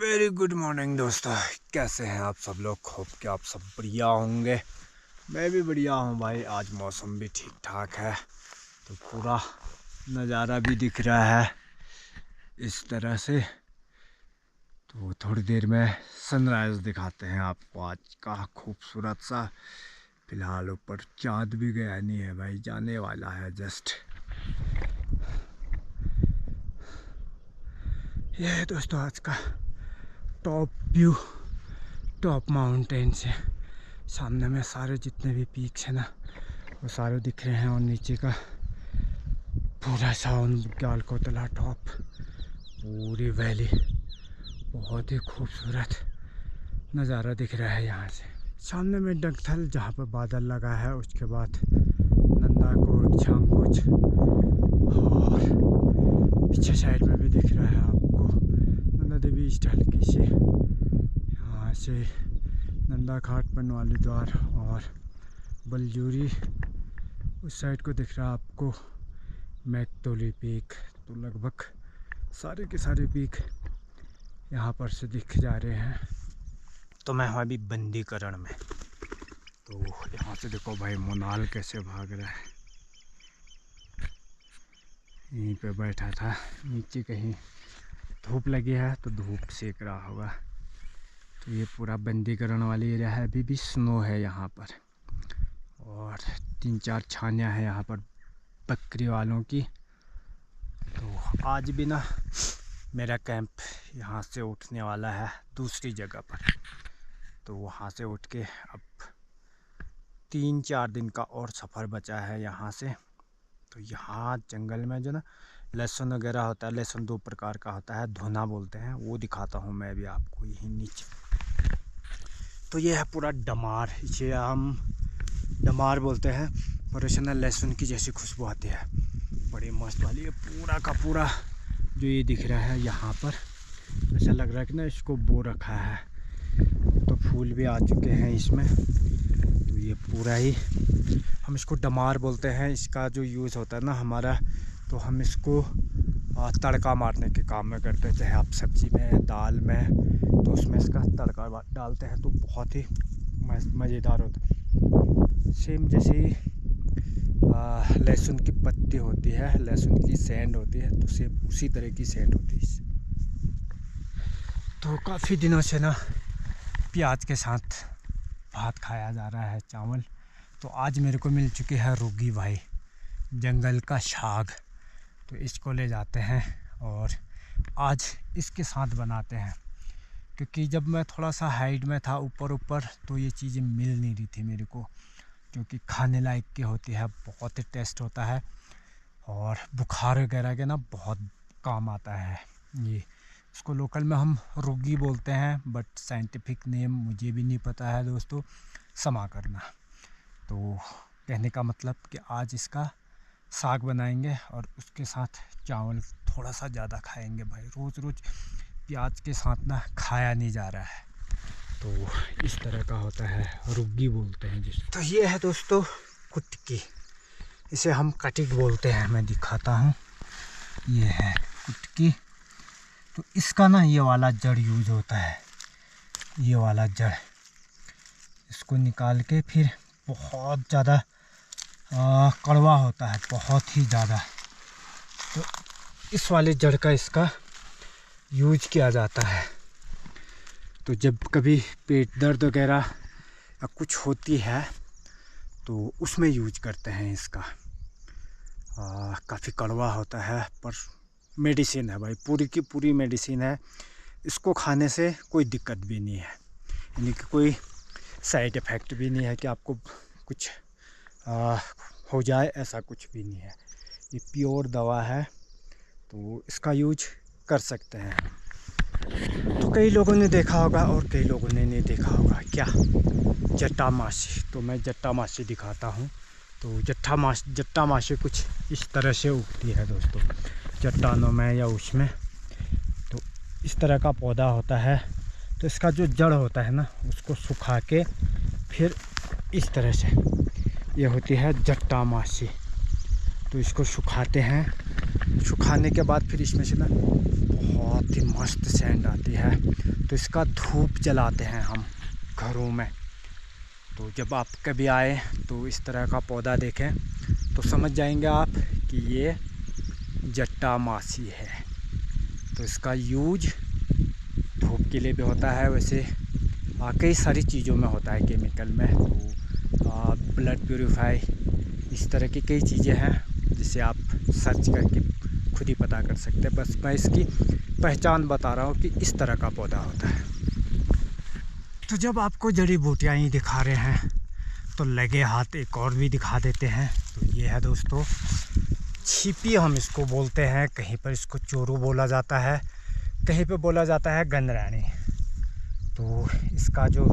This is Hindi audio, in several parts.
वेरी गुड मॉर्निंग दोस्तों, कैसे हैं आप सब लोग। होप कि आप सब बढ़िया होंगे। मैं भी बढ़िया हूं भाई। आज मौसम भी ठीक ठाक है तो पूरा नज़ारा भी दिख रहा है इस तरह से। तो थोड़ी देर में सनराइज़ दिखाते हैं आपको आज का खूबसूरत सा। फिलहाल ऊपर चाँद भी गया नहीं है भाई, जाने वाला है जस्ट। यह है दोस्तों आज का टॉप व्यू, टॉप माउंटेन से। सामने में सारे जितने भी पीक्स हैं ना वो सारे दिख रहे हैं, और नीचे का पूरा साउन गालकोटला टॉप, पूरी वैली, बहुत ही खूबसूरत नज़ारा दिख रहा है यहाँ से। सामने में डंगथल जहाँ पर बादल लगा है, उसके बाद नंदाकोट, झांगुच, और पीछे साइड में भी दिख रहा है आपको नंदा देवी हल्की सी। यहाँ से नंदा घाट, बनवाली द्वार और बलजूरी उस साइड को दिख रहा है आपको। मैकतोली पीक, तो लगभग सारे के सारे पीक यहाँ पर से दिख जा रहे हैं। तो मैं हूँ अभी बंदीकरण में। तो यहाँ से देखो भाई मोनाल कैसे भाग रहा है। यहीं पे बैठा था, नीचे कहीं धूप लगी है तो धूप सेक रहा होगा। तो ये पूरा बंदीकरण वाली एरिया है। अभी भी स्नो है यहाँ पर, और 3-4 छानियाँ हैं यहाँ पर बकरी वालों की। तो आज भी ना मेरा कैंप यहाँ से उठने वाला है दूसरी जगह पर। तो वहाँ से उठ के अब 3-4 दिन का और सफ़र बचा है यहाँ से। तो यहाँ जंगल में जो ना लहसुन वगैरह होता है, लहसुन 2 प्रकार का होता है, धुना बोलते हैं, वो दिखाता हूँ मैं भी आपको यहीं नीचे। तो ये है पूरा डमार, इसे हम डमार बोलते हैं। प्रोफेशनल लहसुन की जैसी खुशबू आती है, बड़ी मस्त वाली। ये पूरा का पूरा जो ये दिख रहा है यहाँ पर, ऐसा लग रहा है कि ना इसको बो रखा है। तो फूल भी आ चुके हैं इसमें। तो ये पूरा ही हम इसको डमार बोलते हैं। इसका जो यूज़ होता है ना हमारा, तो हम इसको तड़का मारने के काम में करते हैं। चाहे आप सब्ज़ी में, दाल में, तो उसमें इसका तड़का डालते हैं तो बहुत ही मज़ेदार होता है। सेम जैसे लहसुन की पत्ती होती है, लहसुन की सेंड होती है, तो सेम उसी तरह की सेंड होती है। तो काफ़ी दिनों से ना प्याज के साथ भात खाया जा रहा है, चावल। तो आज मेरे को मिल चुकी है रुगी भाई, जंगल का साग। तो इसको ले जाते हैं और आज इसके साथ बनाते हैं। क्योंकि जब मैं थोड़ा सा हाइट में था, ऊपर तो ये चीज़ें मिल नहीं रही थी मेरे को, क्योंकि खाने लायक की होती है, बहुत ही टेस्ट होता है, और बुखार वगैरह के ना बहुत काम आता है ये। इसको लोकल में हम रुगी बोलते हैं, बट साइंटिफिक नेम मुझे भी नहीं पता है दोस्तों, क्षमा करना। तो कहने का मतलब कि आज इसका साग बनाएंगे और उसके साथ चावल थोड़ा सा ज़्यादा खाएंगे भाई। रोज़ रोज़ प्याज के साथ ना खाया नहीं जा रहा है। तो इस तरह का होता है, रुग्गी बोलते हैं जिसको। तो ये है दोस्तों कुटकी, इसे हम कटिक बोलते हैं। मैं दिखाता हूँ, ये है कुटकी। तो इसका ना ये वाला जड़ यूज होता है, ये वाला जड़। इसको निकाल के फिर बहुत ज़्यादा कड़वा होता है, बहुत ही ज़्यादा। तो इस वाले जड़ का इसका यूज किया जाता है। तो जब कभी पेट दर्द वगैरह या कुछ होती है तो उसमें यूज करते हैं इसका। काफ़ी कड़वा होता है पर मेडिसिन है भाई, पूरी की पूरी मेडिसिन है। इसको खाने से कोई दिक्कत भी नहीं है, यानी कि कोई साइड इफ़ेक्ट भी नहीं है कि आपको कुछ हो जाए, ऐसा कुछ भी नहीं है। ये प्योर दवा है, तो इसका यूज कर सकते हैं। तो कई लोगों ने देखा होगा और कई लोगों ने नहीं देखा होगा, क्या जट्टामासी। तो मैं जट्टामासी दिखाता हूँ। तो जट्टामासी कुछ इस तरह से उगती है दोस्तों, चट्टानों में या उसमें। तो इस तरह का पौधा होता है। तो इसका जो जड़ होता है ना, उसको सुखा के फिर इस तरह से, ये होती है जट्टामासी। तो इसको सुखाते हैं, सुखाने के बाद फिर इसमें से ना बहुत बहुत ही मस्त सेंट आती है। तो इसका धूप जलाते हैं हम घरों में। तो जब आप कभी आए तो इस तरह का पौधा देखें तो समझ जाएंगे आप कि ये जट्टा मासी है। तो इसका यूज धूप के लिए भी होता है, वैसे कई सारी चीज़ों में होता है केमिकल में। तो ब्लड प्यूरीफाई, इस तरह की कई चीज़ें हैं जिसे आप सर्च करके खुद ही पता कर सकते हैं। बस मैं इसकी पहचान बता रहा हूँ कि इस तरह का पौधा होता है। तो जब आपको जड़ी बूटियाँ ही दिखा रहे हैं तो लगे हाथ एक और भी दिखा देते हैं। तो ये है दोस्तों छिपी, हम इसको बोलते हैं। कहीं पर इसको चोरू बोला जाता है, कहीं पे बोला जाता है गंदरानी। तो इसका जो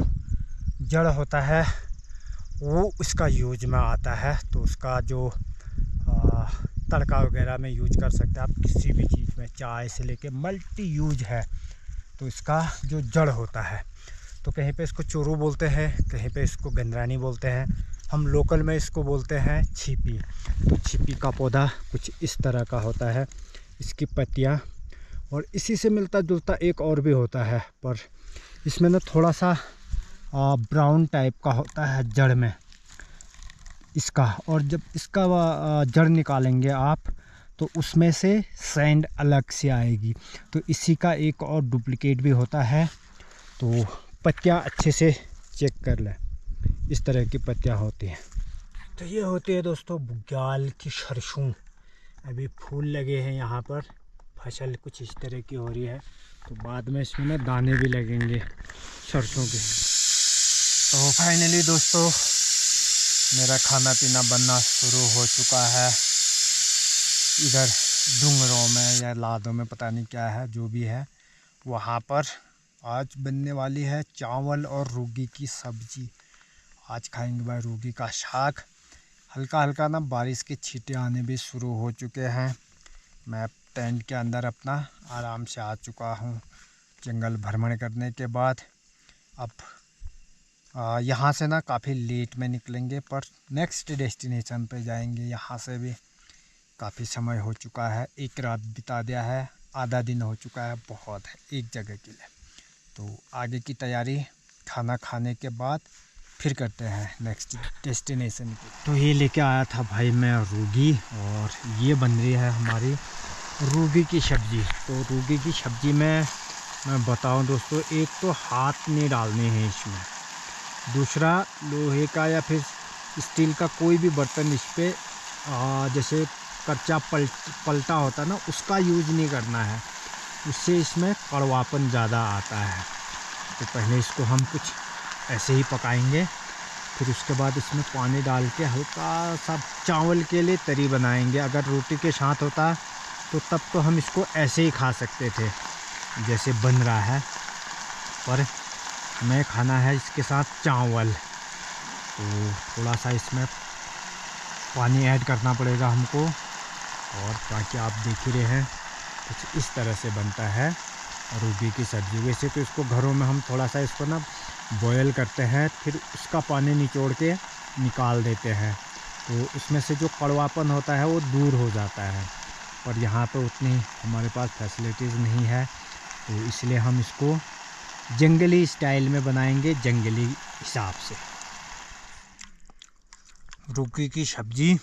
जड़ होता है वो इसका यूज में आता है। तो उसका जो तड़का वगैरह में यूज कर सकते हैं आप, किसी भी चीज़ में, चाय से लेके मल्टी यूज है। तो इसका जो जड़ होता है, तो कहीं पे इसको चोरू बोलते हैं, कहीं पे इसको गंदरानी बोलते हैं, हम लोकल में इसको बोलते हैं छिपी। तो छिपी का पौधा कुछ इस तरह का होता है, इसकी पत्तियाँ। और इसी से मिलता जुलता एक और भी होता है, पर इसमें ना थोड़ा सा ब्राउन टाइप का होता है जड़ में इसका। और जब इसका जड़ निकालेंगे आप तो उसमें से सैंड अलग से आएगी। तो इसी का एक और डुप्लीकेट भी होता है। तो पत्तियाँ अच्छे से चेक कर लें, इस तरह की पत्तियाँ होती हैं। तो ये होती है दोस्तों बुग्याल की सरसों। अभी फूल लगे हैं यहाँ पर, फसल कुछ इस तरह की हो रही है। तो बाद में इसमें ना दाने भी लगेंगे सरसों के। तो फाइनली दोस्तों मेरा खाना पीना बनना शुरू हो चुका है। इधर डूंगरों में या लादों में पता नहीं क्या है, जो भी है वहाँ पर आज बनने वाली है चावल और रूगी की सब्जी। आज खाएंगे भाई रूगी का साग। हल्का हल्का ना बारिश के छींटे आने भी शुरू हो चुके हैं। मैं टेंट के अंदर अपना आराम से आ चुका हूँ जंगल भ्रमण करने के बाद। अब यहाँ से ना काफ़ी लेट में निकलेंगे, पर नेक्स्ट डेस्टिनेशन पे जाएंगे। यहाँ से भी काफ़ी समय हो चुका है, एक रात बिता दिया है, आधा दिन हो चुका है, बहुत है एक जगह के लिए। तो आगे की तैयारी खाना खाने के बाद फिर करते हैं नेक्स्ट डेस्टिनेशन की। तो ये लेके आया था भाई मैं रूगी, और ये बन रही है हमारी रूगी की सब्ज़ी। तो रूगी की सब्ज़ी में मैं बताऊं दोस्तों, एक तो हाथ नहीं डालने हैं इसमें, दूसरा लोहे का या फिर स्टील का कोई भी बर्तन इस पर जैसे कच्चा पलटा होता है ना, उसका यूज नहीं करना है, उससे इसमें कड़वापन ज़्यादा आता है। तो पहले इसको हम कुछ ऐसे ही पकाएंगे, फिर उसके बाद इसमें पानी डाल के हल्का सा चावल के लिए तरी बनाएंगे। अगर रोटी के साथ होता तो तब तो हम इसको ऐसे ही खा सकते थे जैसे बन रहा है, पर हमें खाना है इसके साथ चावल। तो थोड़ा सा इसमें पानी ऐड करना पड़ेगा हमको, और बाकी आप देख ही रहे हैं कुछ इस तरह से बनता है रूगी की सब्ज़ी। वैसे तो इसको घरों में हम थोड़ा सा इसको ना बॉयल करते हैं, फिर उसका पानी निचोड़ के निकाल देते हैं, तो उसमें से जो कड़वापन होता है वो दूर हो जाता है। पर यहाँ पे उतनी हमारे पास फैसिलिटीज़ नहीं है, तो इसलिए हम इसको जंगली स्टाइल में बनाएंगे, जंगली हिसाब से। रूगी की सब्ज़ी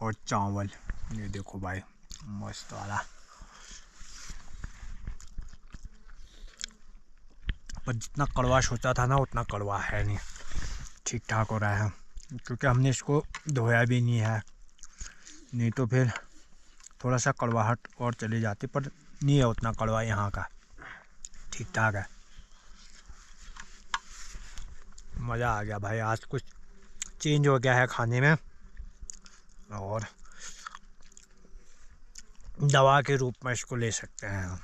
और चावल, ये देखो भाई मस्त वाला। पर जितना कड़वा सोचा था ना उतना कड़वा है नहीं, ठीक ठाक हो रहा है, क्योंकि हमने इसको धोया भी नहीं है, नहीं तो फिर थोड़ा सा कड़वाहट और चली जाती, पर नहीं है उतना कड़वा यहाँ का, ठीक ठाक है। मज़ा आ गया भाई, आज कुछ चेंज हो गया है खाने में, और दवा के रूप में इसको ले सकते हैं हम।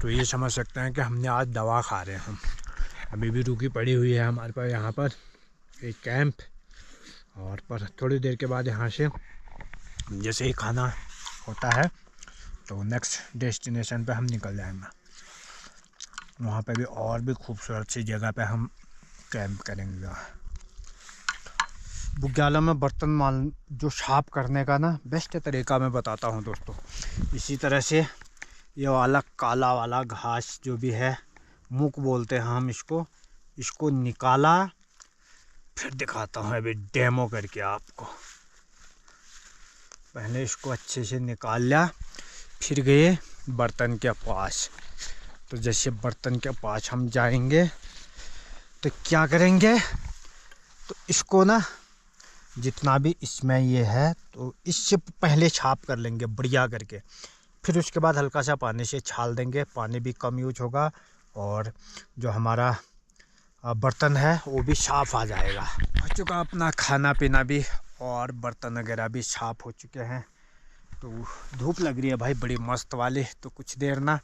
तो ये समझ सकते हैं कि हमने आज दवा खा रहे हैं हम। अभी भी रूगी पड़ी हुई है हमारे पास यहाँ पर एक कैंप, और पर थोड़ी देर के बाद यहाँ से जैसे ही खाना होता है तो नेक्स्ट डेस्टिनेशन पे हम निकल जाएंगे। वहाँ पे भी और भी खूबसूरत सी जगह पे हम कैंप करेंगे। बुग्यालों में बर्तन मान जो साफ करने का ना बेस्ट तरीका मैं बताता हूँ दोस्तों। इसी तरह से ये वाला काला वाला घास जो भी है, मूक बोलते हैं हम इसको निकाला। फिर दिखाता हूँ अभी डेमो करके आपको। पहले इसको अच्छे से निकाल लिया, फिर गए बर्तन के पास। तो जैसे बर्तन के पास हम जाएंगे तो क्या करेंगे, तो इसको ना जितना भी इसमें ये है तो इससे पहले छाप कर लेंगे बढ़िया करके। फिर उसके बाद हल्का सा पानी से छाल देंगे, पानी भी कम यूज होगा और जो हमारा बर्तन है वो भी साफ़ आ जाएगा। हो चुका अपना खाना पीना भी और बर्तन वगैरह भी साफ़ हो चुके हैं। तो धूप लग रही है भाई बड़ी मस्त वाली। तो कुछ देर ना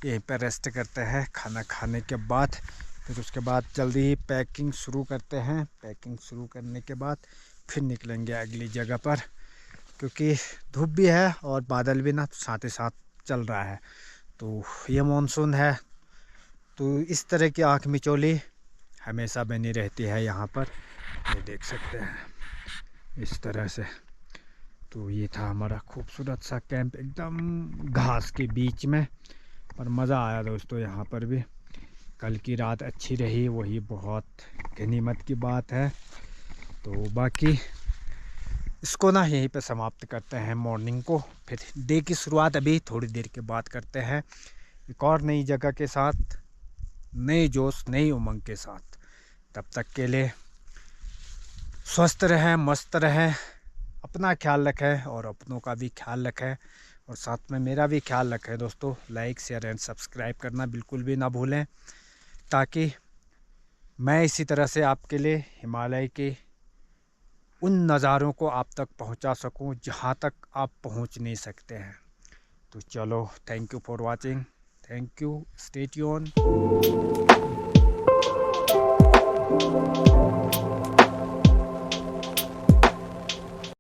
यहीं पर रेस्ट करते हैं खाना खाने के बाद। फिर उसके बाद जल्दी ही पैकिंग शुरू करते हैं। पैकिंग शुरू करने के बाद फिर निकलेंगे अगली जगह पर, क्योंकि धूप भी है और बादल भी ना साथ ही साथ चल रहा है। तो ये मानसून है, तो इस तरह की आँख मिचौली हमेशा बनी रहती है यहाँ पर। ये देख सकते हैं इस तरह से। तो ये था हमारा खूबसूरत सा कैंप एकदम घास के बीच में, पर मज़ा आया दोस्तों यहाँ पर भी। कल की रात अच्छी रही, वही बहुत गनीमत की बात है। तो बाकी इसको ना यहीं पे समाप्त करते हैं मॉर्निंग को। फिर डे की शुरुआत अभी थोड़ी देर के बाद करते हैं एक और नई जगह के साथ, नए जोश नई उमंग के साथ। तब तक के लिए स्वस्थ रहें, मस्त रहें, अपना ख्याल रखें और अपनों का भी ख्याल रखें और साथ में मेरा भी ख्याल रखें दोस्तों। लाइक शेयर एंड सब्सक्राइब करना बिल्कुल भी ना भूलें, ताकि मैं इसी तरह से आपके लिए हिमालय के उन नज़ारों को आप तक पहुंचा सकूं जहां तक आप पहुंच नहीं सकते हैं। तो चलो, thank you for watching, thank you, stay tune.